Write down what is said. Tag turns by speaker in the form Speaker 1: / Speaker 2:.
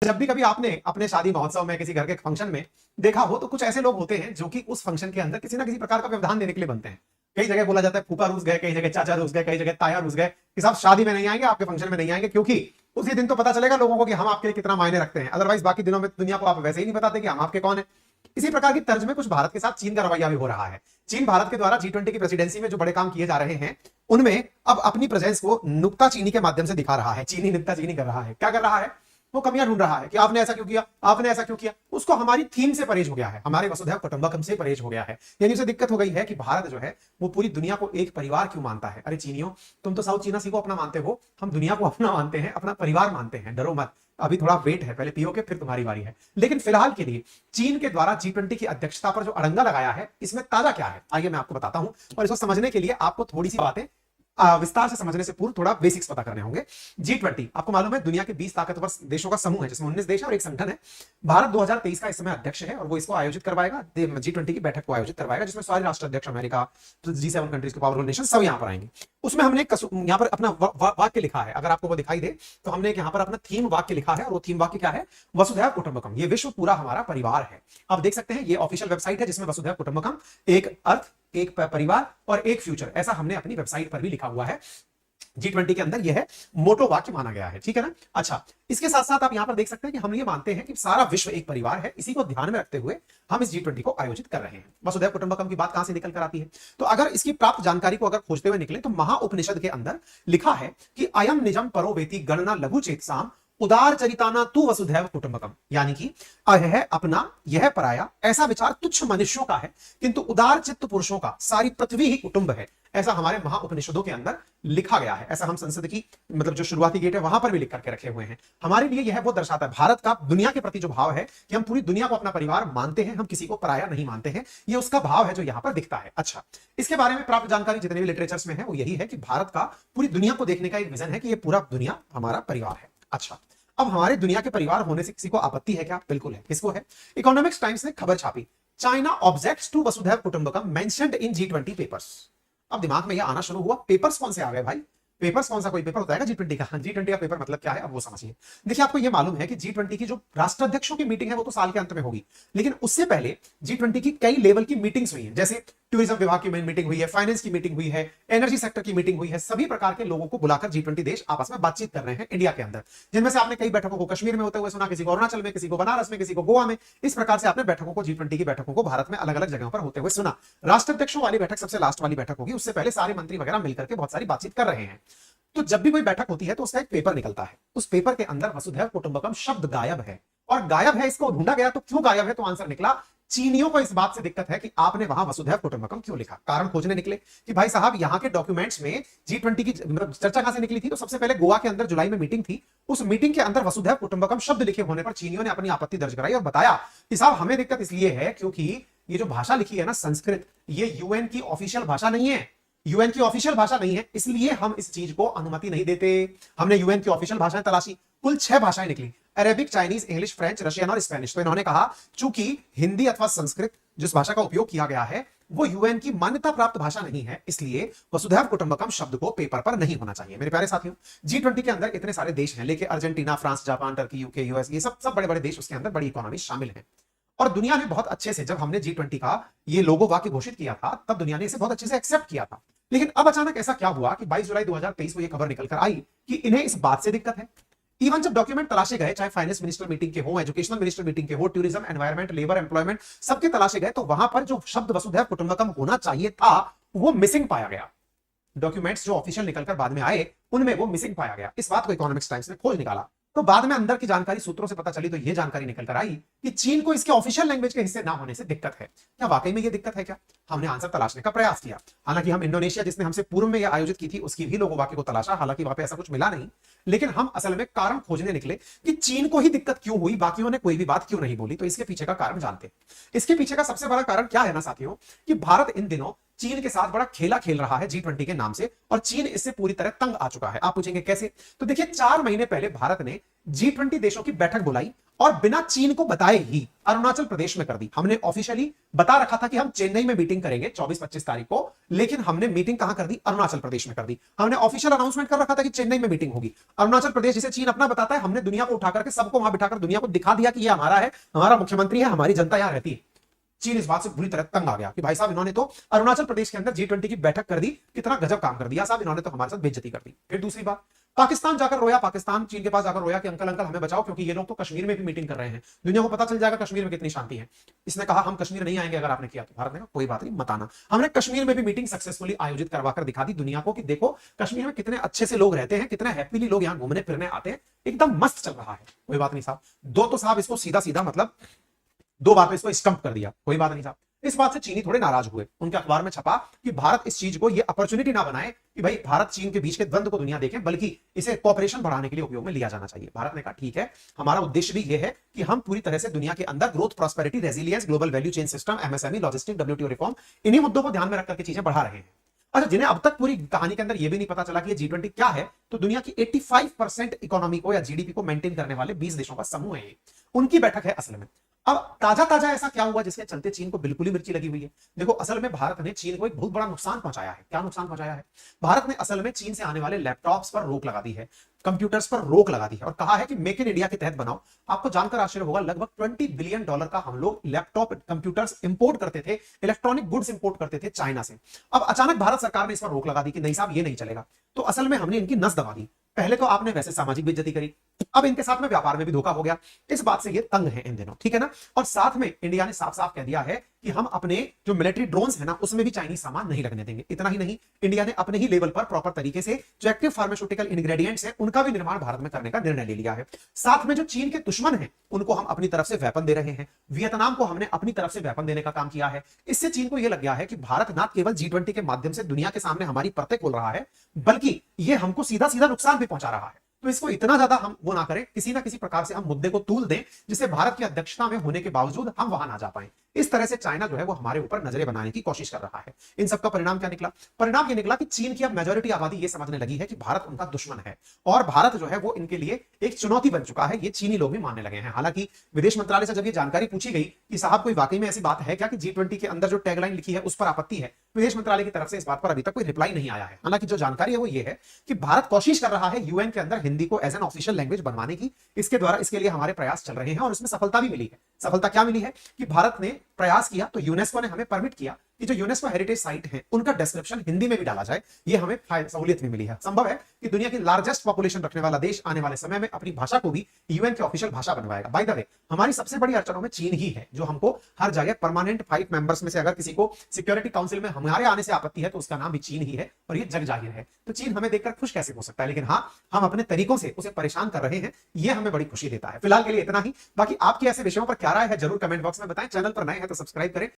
Speaker 1: जब भी कभी आपने अपने शादी महोत्सव में किसी घर के फंक्शन में देखा हो तो कुछ ऐसे लोग होते हैं जो कि उस फंक्शन के अंदर किसी ना किसी प्रकार का व्यवधान देने के लिए बनते हैं। कई जगह बोला जाता है फूफा रूस गए, कई जगह चाचा रूस गए, कई जगह ताया रूस गए कि साहब शादी में नहीं आएंगे, आपके फंक्शन में नहीं आएंगे, क्योंकि उसी दिन तो पता चलेगा लोगों को कि हम आपके लिए कितना मायने रखते हैं। अदरवाइज बाकी दिनों में दुनिया को आप वैसे ही नहीं बताते कि हम आपके कौन है। इसी प्रकार की तर्ज में कुछ भारत के साथ चीन का रवैया भी हो रहा है। चीन भारत के द्वारा G20 की प्रेसिडेंसी में जो बड़े काम किए जा रहे हैं उनमें अब अपनी प्रेजेंस को नुक्ताचीनी के माध्यम से दिखा रहा है। चीनी नुक्ताचीनी कर रहा है। क्या कर रहा है? वो कमियां ढूंढ रहा है कि आपने ऐसा क्यों किया, आपने ऐसा क्यों किया। उसको हमारी थीम से परहेज हो गया है, हमारे वसुधैव कुटुंबकम से परहेज हो गया है। यानी उसे दिक्कत हो गई है कि भारत जो है वो पूरी दुनिया को एक परिवार क्यों मानता है। अरे चीनियों, तुम तो साउथ चीना सी को अपना मानते हो, हम दुनिया को अपना मानते हैं, अपना परिवार मानते हैं। डरो मत, अभी थोड़ा वेट है, पहले पियोगे फिर तुम्हारी बारी है। लेकिन फिलहाल के लिए चीन के द्वारा G20 की अध्यक्षता पर जो अड़ंगा लगाया है इसमें ताजा क्या है, आइए मैं आपको बताता हूं। और इसको समझने के लिए आपको थोड़ी सी बातें विस्तार से समझने से पूर्व थोड़ा बेसिक्स पता करने होंगे। G20 आपको मालूम है दुनिया के 20 ताकतवर देशों का समूह है, जिसमें 19 देश और एक संगठन है। भारत 2023 का इस समय अध्यक्ष है और वो इसको आयोजित करवाएगा, G20 की बैठक को आयोजित करवाएगा, जिसमें सारे राष्ट्र अध्यक्ष अमेरिका, G7 कंट्रीज के पावरफुल नेशन सब यहां पर आएंगे। उसमें हमने यहां पर अपना वाक्य लिखा है, अगर आपको वो दिखाई दे तो हमने यहां पर अपना थीम वाक्य लिखा है और वो थीम वाक्य क्या है? वसुधैव कुटुंबकम। ये विश्व पूरा हमारा परिवार है। आप देख सकते हैं ये ऑफिशियल वेबसाइट है जिसमें वसुधैव कुटुंबकम, एक अर्थ, एक परिवार और एक फ्यूचर, ऐसा हमने अपनी वेबसाइट पर भी लिखा हुआ है। G20 के अंदर यह है मोटो वाक्य माना गया है, ठीक है ना। अच्छा, इसके साथ साथ आप यहां पर देख सकते हैं कि हम ये मानते हैं कि सारा विश्व एक परिवार है। इसी को ध्यान में रखते हुए हम इस G20 को आयोजित कर रहे हैं। वसुधैव कुटुंबकम की बात कहां से निकल कर आती है? तो अगर इसकी प्राप्त जानकारी को अगर खोजते हुए निकले तो महाउपनिषद के अंदर लिखा है कि अयम निजम परो वेति गणना लघु चेतसाम उदार चरिताना तू वसुधैव कुटुंबकम। यानी कि यह अपना, यह पराया, ऐसा विचार तुच्छ मनुष्यों का है किंतु उदार चित्त पुरुषों का सारी पृथ्वी ही कुटुंब है। ऐसा हमारे महाउपनिषदों के अंदर लिखा गया है। ऐसा हम संसद की मतलब जो शुरुआती गेट है वहां पर भी लिख करके रखे हुए हैं। हमारे लिए यह वो दर्शाता है भारत का दुनिया के प्रति जो भाव है कि हम पूरी दुनिया को अपना परिवार मानते हैं, हम किसी को पराया नहीं मानते हैं। ये उसका भाव है जो यहां पर दिखता है। अच्छा, इसके बारे में प्राप्त जानकारी जितने भी लिटरेचर्स में है वो यही है कि भारत का पूरी दुनिया को देखने का एक विजन है कि ये पूरा दुनिया हमारा परिवार है। अच्छा, अब हमारे दुनिया के परिवार होने से किसी को आपत्ति है क्या? बिल्कुल है। किसको है? इकोनॉमिक्स टाइम्स ने खबर छापी, चाइना ऑब्जेक्ट्स टू वसुधैव कुटुंबकम मेंशन्ड इन G20 पेपर्स। अब दिमाग में यह आना शुरू हुआ, पेपर्स कौन से आ गए भाई? पेपर्स कौन सा कोई पेपर होता है G20 का? G20 का पेपर मतलब क्या है अब वो समझिए। देखिए, आपको यह मालूम है कि G20 की जो राष्ट्राध्यक्षों की मीटिंग है वो तो साल के अंत में होगी, लेकिन उससे पहले G20 की कई लेवल की मीटिंग्स हुई हैं। जैसे टूरिज्म विभाग की मीटिंग हुई है, फाइनेंस की मीटिंग हुई है, एनर्जी सेक्टर की मीटिंग हुई है। सभी प्रकार के लोगों को बुलाकर G20 देश आपस में बातचीत कर रहे हैं इंडिया के अंदर, जिनमें से आपने कई बैठकों को कश्मीर में होते हुए सुना, किसी को अरुणाचल में, किसी को बनारस में, किसी को गोवा में। इस प्रकार से आपने बैठकों को, G20 की बैठकों को भारत में अलग अलग जगहों पर होते हुए सुना। राष्ट्राध्यक्षों वाली बैठक सबसे लास्ट वाली बैठक होगी, उससे पहले सारे मंत्री वगैरह मिलकर के बहुत सारी बातचीत कर रहे हैं। तो जब भी कोई बैठक होती है तो उसका एक पेपर निकलता है, उस पेपर के अंदर वसुधैव कुटुंबकम शब्द गायब है। और गायब है, इसको ढूंढा गया तो क्यों गायब है? तो आंसर निकला, चीनियों को इस बात से दिक्कत है कि आपने वहां वसुधैव कुटुंबकम क्यों लिखा। कारण खोजने निकले कि भाई साहब यहाँ के डॉक्यूमेंट्स में G20 की चर्चा कहां से निकली थी? तो सबसे पहले गोवा के अंदर जुलाई में मीटिंग थी, उस मीटिंग के अंदर वसुधैव कुटुंबकम शब्द लिखे होने पर चीनियों ने अपनी आपत्ति दर्ज कराई और बताया कि साहब हमें दिक्कत इसलिए है क्योंकि ये जो भाषा लिखी है ना संस्कृत, ये यूएन की ऑफिशियल भाषा नहीं है, यूएन की ऑफिशियल भाषा नहीं है, इसलिए हम इस चीज को अनुमति नहीं देते। हमने यूएन की ऑफिशियल भाषाएं तलाशी, कुल 6 भाषाएं निकली, Arabic, Chinese, English, French, Russian और स्पेनिश। तो इन्होंने कहा चूंकि हिंदी अथवा संस्कृत जिस भाषा का उपयोग किया गया है वो यूएन की मान्यता प्राप्त भाषा नहीं है, इसलिए वसुधैव कुटुंबकम शब्द को पेपर पर नहीं होना चाहिए। मेरे प्यारे साथियों, G20 के अंदर इतने सारे देश हैं, लेकिन Argentina, France, Japan, Turkey, UK, US, ये सब बड़े बड़े देश उसके अंदर, बड़ी इकोनॉमी शामिल है। और दुनिया ने बहुत अच्छे से, जब हमने G20 का ये लोगो वाक्य घोषित किया था तब दुनिया ने इसे बहुत अच्छे से एक्सेप्ट किया था। लेकिन अब अचानक ऐसा क्या हुआ कि 22 जुलाई 2023 को यह खबर निकलकर आई कि इन्हें इस बात से दिक्कत है। इवन जब डॉक्यूमेंट तलाशे गए, चाहे फाइनेंस मिनिस्टर मीटिंग के हो, एजुकेशनल मिनिस्टर मीटिंग के हो, टूरिज्म, एनवायरमेंट, लेबर, एम्प्लॉयमेंट, सबके तलाशे गए, तो वहां पर जो शब्द वसुधैव कुटुंबकम होना चाहिए था वो मिसिंग पाया गया। डॉक्यूमेंट्स जो ऑफिशियल निकलकर बाद में आए उनमें वो मिसिंग पाया गया। इस बात को इकोनॉमिक्स टाइम्स ने खोज निकाला, तो बाद में अंदर की जानकारी सूत्रों से पता चली, तो यह जानकारी निकल कर आई कि चीन को इसके ऑफिशियल लैंग्वेज के हिस्से ना होने से दिक्कत है। क्या वाकई में यह दिक्कत है क्या? हमने आंसर तलाशने का प्रयास किया। हालांकि हम इंडोनेशिया, जिसने हमसे पूर्व में यह आयोजित की थी, उसकी भी लोगों वाक्य को तलाशा, हालांकि वहां पे ऐसा कुछ मिला नहीं। लेकिन हम असल में कारण खोजने निकले कि चीन को ही दिक्कत क्यों हुई, बाकियों ने कोई भी बात क्यों नहीं बोली। तो इसके पीछे का कारण जानते हैं। इसके पीछे का सबसे बड़ा कारण क्या है ना साथियों, कि भारत इन दिनों चीन के साथ बड़ा खेला खेल रहा है G20 के नाम से, और चीन इससे पूरी तरह तंग आ चुका है। आप पूछेंगे कैसे? तो देखिए, 4 महीने पहले भारत ने G20 देशों की बैठक बुलाई और बिना चीन को बताए ही अरुणाचल प्रदेश में कर दी। हमने ऑफिशियली बता रखा था कि हम चेन्नई में मीटिंग करेंगे 24-25 तारीख को, लेकिन हमने मीटिंग कहां कर दी? अरुणाचल प्रदेश में कर दी। हमने ऑफिशियल अनाउंसमेंट कर रखा था कि चेन्नई में मीटिंग होगी। अरुणाचल प्रदेश जिसे चीन अपना बताता है, हमने दुनिया को उठा करके सबको वहां बिठाकर दुनिया को दिखा दिया कि ये हमारा है, हमारा मुख्यमंत्री है, हमारी जनता यहां रहती है। चीन इस बात से बुरी तरह तंग आ गया कि भाई साहब इन्होंने तो अरुणाचल प्रदेश के अंदर G20 की बैठक कर दी, कितना गजब काम कर दिया साहब, इन्होंने तो हमारे साथ बेइज्जती कर दी। फिर दूसरी बात, पाकिस्तान जाकर रोया, पाकिस्तान चीन के पास जाकर रोया कि अंकल अंकल हमें बचाओ, क्योंकि ये लोग तो कश्मीर में भी मीटिंग कर रहे हैं, दुनिया को पता चल जाएगा कश्मीर में कितनी शांति है। इसने कहा हम कश्मीर नहीं आएंगे अगर आपने किया तो। भारत ने कहा कोई बात नहीं, मत आना। हमने कश्मीर में भी मीटिंग सक्सेसफुली आयोजित करवाकर दिखा दी दुनिया को कि देखो कश्मीर में कितने अच्छे से लोग रहते हैं, कितने हैप्पीली लोग यहाँ घूमने फिरने आते हैं, एकदम मस्त चल रहा है। कोई बात नहीं साहब, दो तो साहब इसको सीधा सीधा मतलब 2 बार पे इसको स्टंप कर दिया। कोई बात नहीं साहब, इस बात से चीनी थोड़े नाराज हुए। उनके अखबार में छपा कि भारत इस चीज को ये अपॉर्चुनिटी ना बनाए कि भाई भारत चीन के बीच के द्वंद्व को दुनिया देखे, बल्कि इसे कोऑपरेशन बढ़ाने के लिए उपयोग में लिया जाना चाहिए। भारत ने कहा ठीक है, हमारा उद्देश्य भी ये है कि हम पूरी तरह से दुनिया के अंदर growth, prosperity, resilience, global value chain system, MSME, logistic, WTO reform, इन्हीं मुद्दों को ध्यान में रखकर के चीजें बढ़ा रहे हैं। अच्छा, जिन्हें अब तक पूरी कहानी के अंदर यह भी नहीं पता चला कि ये G20 क्या है, तो दुनिया की 85% इकोनॉमी को या जीडीपी को मेंटेन करने वाले 20 देशों का समूह है, उनकी बैठक है असल में। अब ताजा ताजा ऐसा क्या हुआ जिसके चलते चीन को बिल्कुल ही मिर्ची लगी हुई है? देखो, असल में भारत ने चीन को एक बहुत बड़ा नुकसान पहुंचाया है। क्या नुकसान पहुंचाया है? भारत ने असल में चीन से आने वाले लैपटॉप्स पर रोक लगा दी है, कंप्यूटर्स पर रोक लगा दी है, और कहा है कि मेक इन इंडिया के तहत बनाओ। आपको जानकर आश्चर्य होगा, लगभग $20 बिलियन का हम लोग लैपटॉप, कंप्यूटर्स इंपोर्ट करते थे, इलेक्ट्रॉनिक गुड्स इंपोर्ट करते थे चाइना से। अब अचानक भारत सरकार ने इस पर रोक लगा दी कि नहीं साहब ये नहीं चलेगा। तो असल में हमने इनकी नस दबा दी। पहले तो आपने वैसे सामाजिक बेइज्जती करी, अब इनके साथ में व्यापार में भी धोखा हो गया। इस बात से ये तंग है इन दिनों, ठीक है ना। और साथ में इंडिया ने साफ साफ कह दिया है कि हम अपने जो मिलिट्री ड्रोन्स है ना, उसमें भी चाइनीज सामान नहीं लगने देंगे। इतना ही नहीं, इंडिया ने अपने ही लेवल पर प्रॉपर तरीके से जो एक्टिव फार्मास्यूटिकल इंग्रेडिएंट्स हैं, उनका भी निर्माण भारत में करने का निर्णय ले लिया है। साथ में जो चीन के दुश्मन हैं, उनको हम अपनी तरफ से वेपन दे रहे हैं। वियतनाम को हमने अपनी तरफ से वेपन देने का काम किया है। इससे चीन को यह लग गया है कि भारत न केवल G20 के माध्यम से दुनिया के सामने हमारी परतें खोल रहा है, बल्कि यह हमको सीधा सीधा नुकसान भी पहुंचा रहा है। तो इसको इतना ज्यादा हम वो ना करें, किसी ना किसी प्रकार से हम मुद्दे को तूल दें, जिससे भारत की अध्यक्षता में होने के बावजूद हम वहां ना जा पाए। इस तरह से चाइना जो है वो हमारे ऊपर नजरें बनाने की कोशिश कर रहा है। इन सब का परिणाम क्या निकला? परिणाम ये निकला कि चीन की अब मेजॉरिटी आबादी ये समझने लगी है कि भारत उनका दुश्मन है, और भारत जो है वो इनके लिए एक चुनौती बन चुका है। ये चीनी लोग भी मानने लगे हैं। हालांकि विदेश मंत्रालय से जब ये जानकारी पूछी गई कि साहब कोई वाकई में ऐसी बात है क्या कि G20 के अंदर जो टैगलाइन लिखी है उस पर आपत्ति है, विदेश मंत्रालय की तरफ से इस बात पर अभी तक कोई रिप्लाई नहीं आया है। हालांकि जो जानकारी है वो ये है कि भारत कोशिश कर रहा है यूएन के अंदर हिंदी को एज एन ऑफिशियल लैंग्वेज बनवाने की। इसके द्वारा इसके लिए हमारे प्रयास चल रहे हैं और इसमें सफलता भी मिली है। सफलता क्या मिली है कि भारत ने प्रयास किया तो यूनेस्को ने हमें परमिट किया कि जो यूनेस्को हेरिटेज साइट है उनका डिस्क्रिप्शन हिंदी में भी डाला जाए। ये हमें सहूलियत भी मिली है। संभव है कि दुनिया की लार्जेस्ट पॉपुलेशन रखने वाला देश आने वाले समय में अपनी भाषा को भी यूएन के ऑफिशियल भाषा बनवाएगा। बाय द वे, हमारी सबसे बड़ी अड़चनों में चीन ही है, जो हमको हर जगह परमानेंट 5 मेंबर्स में से अगर किसी को सिक्योरिटी काउंसिल में हमारे आने से आपत्ति है तो उसका नाम भी चीन ही है, और ये जग जाहिर है। तो चीन हमें देखकर खुश कैसे हो सकता है, लेकिन हाँ, हम अपने तरीकों से उसे परेशान कर रहे हैं, ये हमें बड़ी खुशी देता है। फिलहाल के लिए इतना ही। बाकी आपके ऐसे विषयों पर क्या राय है जरूर कमेंट बॉक्स में बताएं। चैनल पर नए हैं तो सब्सक्राइब करें,